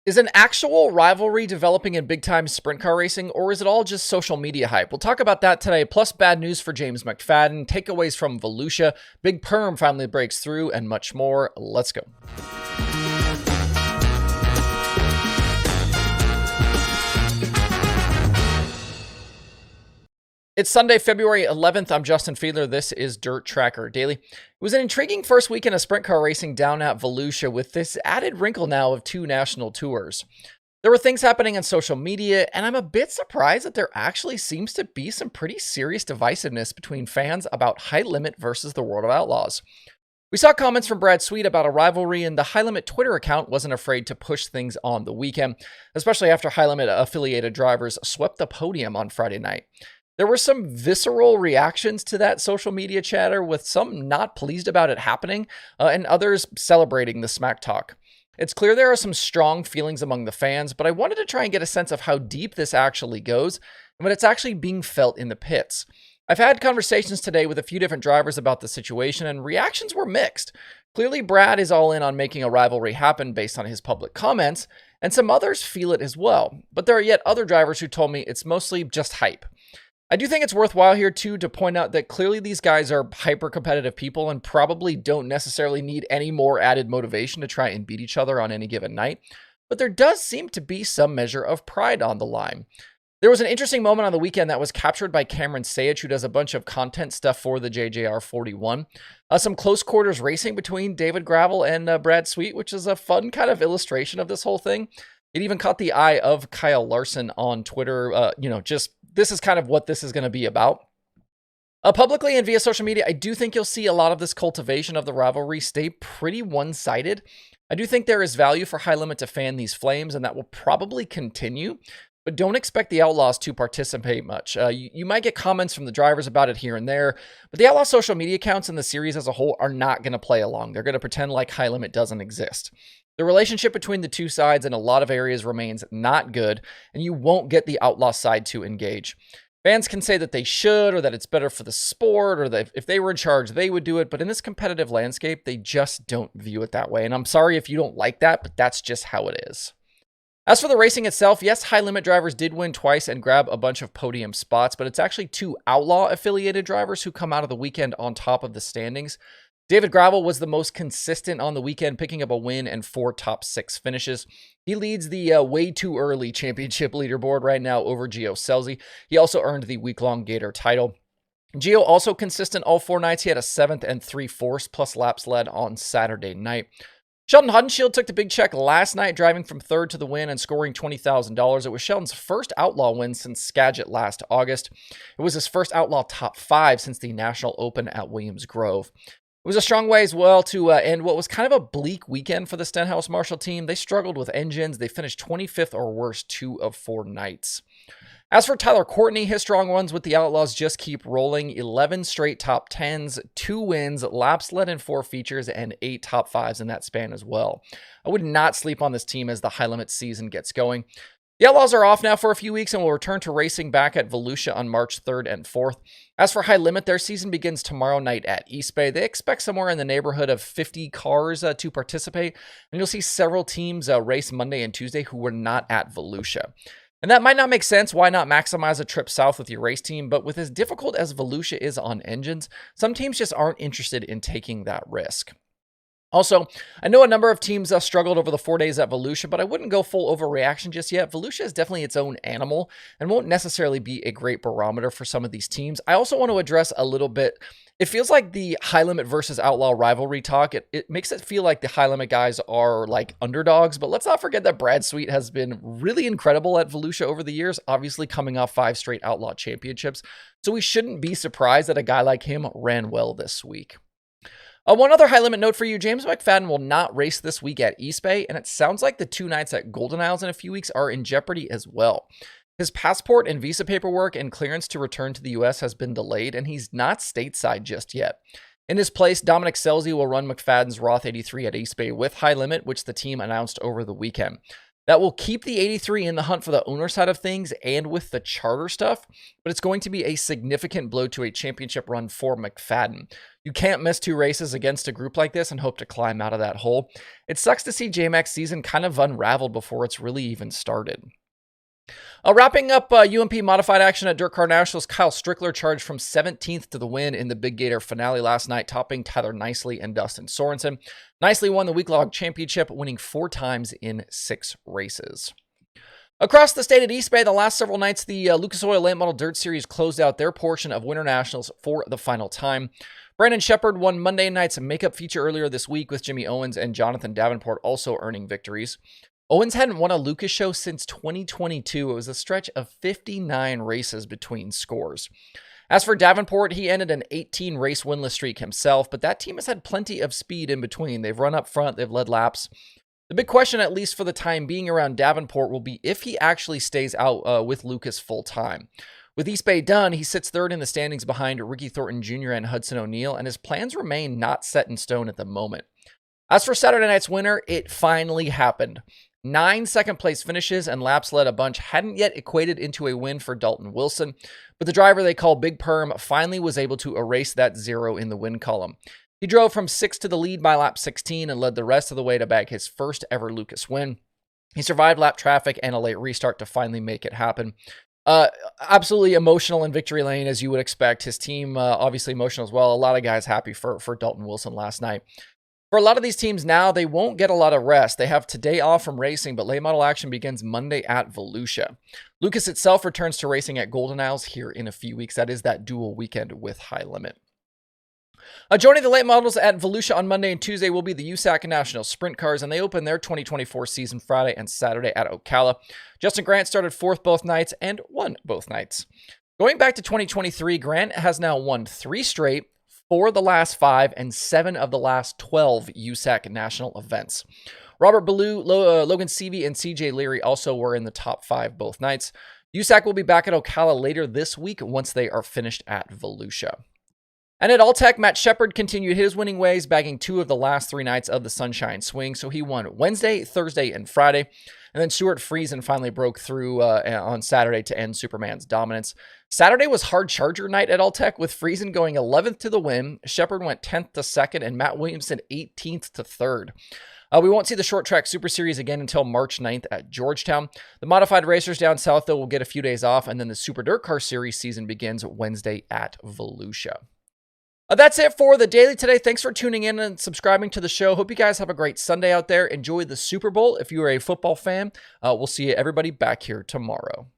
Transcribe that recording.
Is an actual rivalry developing in big-time sprint car racing, or is it all just social media hype? We'll talk about that today, plus bad news for James McFadden, takeaways from Volusia, Big Perm finally breaks through, and much more. Let's go. It's Sunday, February 11th. I'm Justin Fiedler. This is DIRTRACKR Daily. It was an intriguing first weekend of sprint car racing down at Volusia with this added wrinkle now of 2 national tours. There were things happening on social media, and I'm a bit surprised that there actually seems to be some pretty serious divisiveness between fans about High Limit versus the World of Outlaws. We saw comments from Brad Sweet about a rivalry, and the High Limit Twitter account wasn't afraid to push things on the weekend, especially after High Limit affiliated drivers swept the podium on Friday night. There were some visceral reactions to that social media chatter, with some not pleased about it happening, and others celebrating the smack talk. It's clear there are some strong feelings among the fans, but I wanted to try and get a sense of how deep this actually goes, and what it's actually being felt in the pits. I've had conversations today with a few different drivers about the situation, and reactions were mixed. Clearly, Brad is all in on making a rivalry happen based on his public comments, and some others feel it as well. But there are yet other drivers who told me it's mostly just hype. I do think it's worthwhile here, too, to point out that clearly these guys are hyper-competitive people and probably don't necessarily need any more added motivation to try and beat each other on any given night, but there does seem to be some measure of pride on the line. There was an interesting moment on the weekend that was captured by Cameron Sayich, who does a bunch of content stuff for the JJR 41. Some close quarters racing between David Gravel and Brad Sweet, which is a fun kind of illustration of this whole thing. It even caught the eye of Kyle Larson on Twitter, this is kind of what this is going to be about. Publicly and via social media, I do think you'll see a lot of this cultivation of the rivalry stay pretty one-sided. I do think there is value for High Limit to fan these flames, and that will probably continue, but don't expect the Outlaws to participate much. You might get comments from the drivers about it here and there, but the Outlaw social media accounts and the series as a whole are not going to play along. They're going to pretend like High Limit doesn't exist. The relationship between the two sides in a lot of areas remains not good, and you won't get the Outlaw side to engage. Fans can say that they should, or that it's better for the sport, or that if they were in charge, they would do it, but in this competitive landscape, they just don't view it that way. And I'm sorry if you don't like that, but that's just how it is. As for the racing itself, yes, High Limit drivers did win twice and grab a bunch of podium spots, but it's actually 2 Outlaw-affiliated drivers who come out of the weekend on top of the standings. David Gravel was the most consistent on the weekend, picking up a win and 4 top 6 finishes. He leads the way too early championship leaderboard right now over Gio Scelzi. He also earned the week-long Gator title. Gio also consistent all 4 nights. He had a 7th and 3/4 plus laps led on Saturday night. Sheldon Haudenschild took the big check last night, driving from 3rd to the win and scoring $20,000. It was Sheldon's first Outlaw win since Skagit last August. It was his first Outlaw top 5 since the National Open at Williams Grove. It was a strong way as well to end what was kind of a bleak weekend for the Stenhouse Marshall team. They struggled with engines. They finished 25th or worse 2 of 4 nights. As for Tyler Courtney, his strong runs with the Outlaws just keep rolling. 11 straight top 10s, 2 wins, laps led in 4 features, and 8 top 5s in that span as well. I would not sleep on this team as the High Limit season gets going. The Outlaws are off now for a few weeks and will return to racing back at Volusia on March 3rd and 4th. As for High Limit, their season begins tomorrow night at East Bay. They expect somewhere in the neighborhood of 50 cars to participate, and you'll see several teams race Monday and Tuesday who were not at Volusia. And that might not make sense. Why not maximize a trip south with your race team? But with as difficult as Volusia is on engines, some teams just aren't interested in taking that risk. Also, I know a number of teams struggled over the 4 days at Volusia, but I wouldn't go full overreaction just yet. Volusia is definitely its own animal and won't necessarily be a great barometer for some of these teams. I also want to address a little bit, it feels like the High Limit versus Outlaw rivalry talk. It makes it feel like the High Limit guys are like underdogs, but let's not forget that Brad Sweet has been really incredible at Volusia over the years, obviously coming off 5 straight Outlaw championships. So we shouldn't be surprised that a guy like him ran well this week. One other High Limit note for you, James McFadden will not race this week at East Bay, and it sounds like the 2 nights at Golden Isles in a few weeks are in jeopardy as well. His passport and visa paperwork and clearance to return to the U.S. has been delayed, and he's not stateside just yet. In his place, Dominic Scelzi will run McFadden's Roth 83 at East Bay with High Limit, which the team announced over the weekend. That will keep the 83 in the hunt for the owner side of things and with the charter stuff, but it's going to be a significant blow to a championship run for McFadden. You can't miss 2 races against a group like this and hope to climb out of that hole. It sucks to see J-Mac's season kind of unraveled before it's really even started. Wrapping up UMP modified action at DIRTRACKR Nationals, Kyle Strickler charged from 17th to the win in the Big Gator finale last night, topping Tyler Nicely and Dustin Sorensen. Nicely won the week-long championship, winning 4 times in 6 races. Across the state at East Bay, the last several nights, the Lucas Oil Late Model Dirt Series closed out their portion of WinterNationals for the final time. Brandon Sheppard won Monday night's makeup feature earlier this week, with Jimmy Owens and Jonathan Davenport also earning victories. Owens hadn't won a Lucas show since 2022. It was a stretch of 59 races between scores. As for Davenport, he ended an 18-race winless streak himself, but that team has had plenty of speed in between. They've run up front, they've led laps. The big question, at least for the time being around Davenport, will be if he actually stays out with Lucas full-time. With East Bay done, he sits 3rd in the standings behind Ricky Thornton Jr. and Hudson O'Neal, and his plans remain not set in stone at the moment. As for Saturday night's winner, it finally happened. 9 second-place finishes and laps led a bunch hadn't yet equated into a win for Daulton Wilson, but the driver they call Big Perm finally was able to erase that 0 in the win column. He drove from 6th to the lead by lap 16 and led the rest of the way to bag his first ever Lucas win. He survived lap traffic and a late restart to finally make it happen. Absolutely emotional in victory lane, as you would expect. His team obviously emotional as well. A lot of guys happy for Daulton Wilson last night. For a lot of these teams now, they won't get a lot of rest. They have today off from racing, but late model action begins Monday at Volusia. Lucas itself returns to racing at Golden Isles here in a few weeks. That is that dual weekend with High Limit. Joining the late models at Volusia on Monday and Tuesday will be the USAC National Sprint Cars, and they open their 2024 season Friday and Saturday at Ocala. Justin Grant started 4th both nights and won both nights. Going back to 2023, Grant has now won 3 straight, 4 of the last 5, and 7 of the last 12 USAC national events. Robert Ballou, Logan Seavey, and CJ Leary also were in the top 5 both nights. USAC will be back at Ocala later this week once they are finished at Volusia. And at Alltech, Matt Sheppard continued his winning ways, bagging 2 of the last 3 nights of the Sunshine Swing. So he won Wednesday, Thursday, and Friday. And then Stewart Friesen finally broke through on Saturday to end Superman's dominance. Saturday was hard charger night at Alltech, with Friesen going 11th to the win. Sheppard went 10th to 2nd, and Matt Williamson 18th to 3rd. We won't see the Short Track Super Series again until March 9th at Georgetown. The modified racers down south, though, will get a few days off, and then the Super DIRTCar Series season begins Wednesday at Volusia. That's it for the daily today. Thanks for tuning in and subscribing to the show. Hope you guys have a great Sunday out there. Enjoy the Super Bowl if you are a football fan. We'll see everybody back here tomorrow.